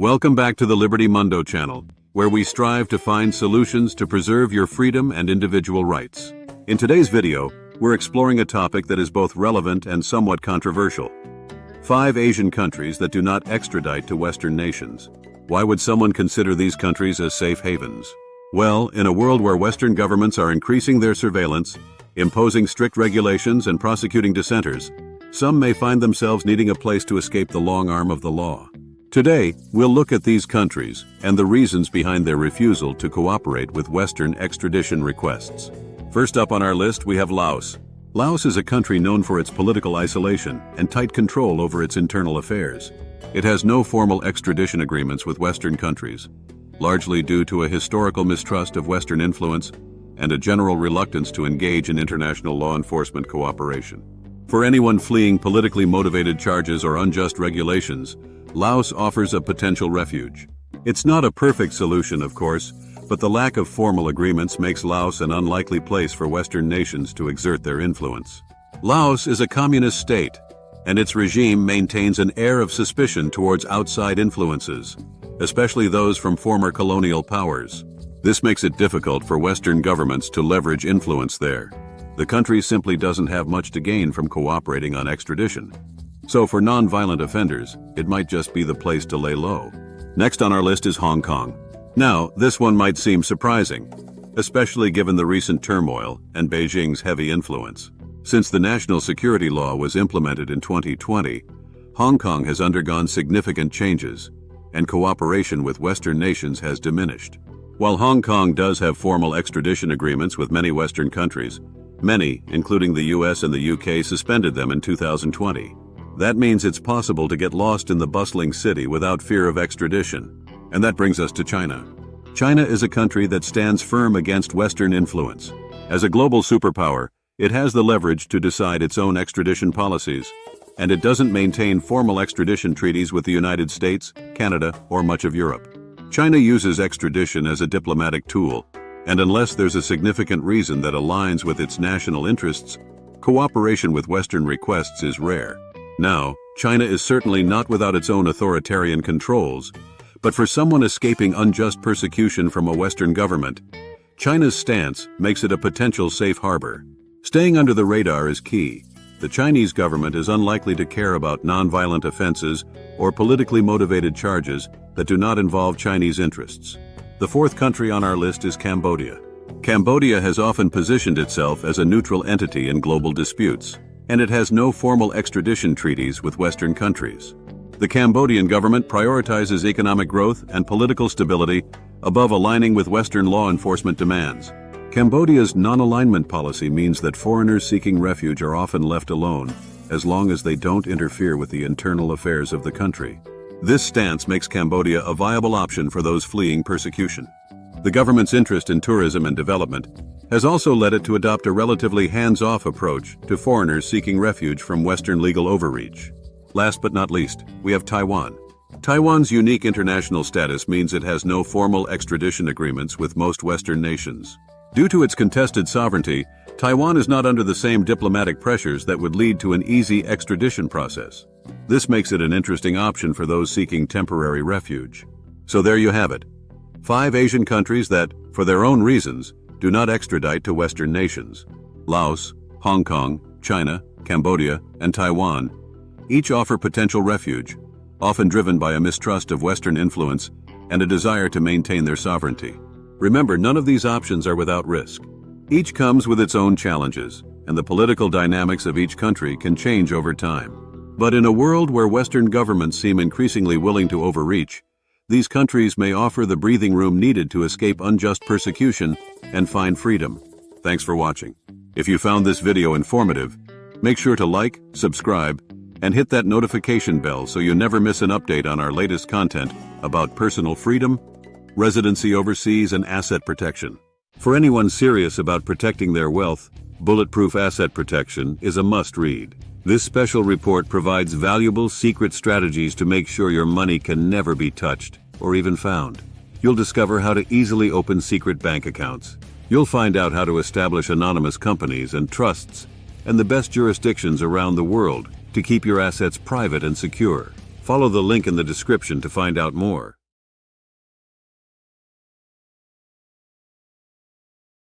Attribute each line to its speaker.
Speaker 1: Welcome back to the Liberty Mundo channel, where we strive to find solutions to preserve your freedom and individual rights. In today's video, we're exploring a topic that is both relevant and somewhat controversial. 5 Asian countries that do not extradite to Western nations. Why would someone consider these countries as safe havens? Well, in a world where Western governments are increasing their surveillance, imposing strict regulations and prosecuting dissenters, some may find themselves needing a place to escape the long arm of the law. Today, we'll look at these countries and the reasons behind their refusal to cooperate with Western extradition requests. First up on our list, we have Laos. Laos is a country known for its political isolation and tight control over its internal affairs. It has no formal extradition agreements with Western countries, largely due to a historical mistrust of Western influence and a general reluctance to engage in international law enforcement cooperation. For anyone fleeing politically motivated charges or unjust regulations, Laos offers a potential refuge. It's not a perfect solution, of course, but the lack of formal agreements makes Laos an unlikely place for Western nations to exert their influence. Laos is a communist state, and its regime maintains an air of suspicion towards outside influences, especially those from former colonial powers. This makes it difficult for Western governments to leverage influence there. The country simply doesn't have much to gain from cooperating on extradition. So for non-violent offenders, it might just be the place to lay low. Next on our list is Hong Kong. Now, this one might seem surprising, especially given the recent turmoil and Beijing's heavy influence. Since the national security law was implemented in 2020, Hong Kong has undergone significant changes, and cooperation with Western nations has diminished. While Hong Kong does have formal extradition agreements with many Western countries, many, including the US and the UK, suspended them in 2020. That means it's possible to get lost in the bustling city without fear of extradition. And that brings us to China. China is a country that stands firm against Western influence. As a global superpower, it has the leverage to decide its own extradition policies, and it doesn't maintain formal extradition treaties with the United States, Canada, or much of Europe. China uses extradition as a diplomatic tool, and unless there's a significant reason that aligns with its national interests, cooperation with Western requests is rare. Now, China is certainly not without its own authoritarian controls, but for someone escaping unjust persecution from a Western government, China's stance makes it a potential safe harbor. Staying under the radar is key. The Chinese government is unlikely to care about nonviolent offenses or politically motivated charges that do not involve Chinese interests. The fourth country on our list is Cambodia. Cambodia has often positioned itself as a neutral entity in global disputes, and it has no formal extradition treaties with Western countries. The Cambodian government prioritizes economic growth and political stability above aligning with Western law enforcement demands. Cambodia's non-alignment policy means that foreigners seeking refuge are often left alone, as long as they don't interfere with the internal affairs of the country. This stance makes Cambodia a viable option for those fleeing persecution. The government's interest in tourism and development has also led it to adopt a relatively hands-off approach to foreigners seeking refuge from Western legal overreach. Last but not least, we have Taiwan. Taiwan's unique international status means it has no formal extradition agreements with most Western nations. Due to its contested sovereignty, Taiwan is not under the same diplomatic pressures that would lead to an easy extradition process. This makes it an interesting option for those seeking temporary refuge. So there you have it. 5 Asian countries that, for their own reasons, do not extradite to Western nations. Laos, Hong Kong, China, Cambodia, and Taiwan each offer potential refuge, often driven by a mistrust of Western influence and a desire to maintain their sovereignty. Remember, none of these options are without risk. Each comes with its own challenges, and the political dynamics of each country can change over time. But in a world where Western governments seem increasingly willing to overreach, these countries may offer the breathing room needed to escape unjust persecution and find freedom. Thanks for watching. If you found this video informative, make sure to like, subscribe, and hit that notification bell so you never miss an update on our latest content about personal freedom, residency overseas, and asset protection. For anyone serious about protecting their wealth, Bulletproof Asset Protection is a must-read. This special report provides valuable secret strategies to make sure your money can never be touched or even found. You'll discover how to easily open secret bank accounts. You'll find out how to establish anonymous companies and trusts and the best jurisdictions around the world to keep your assets private and secure. Follow the link in the description to find out more.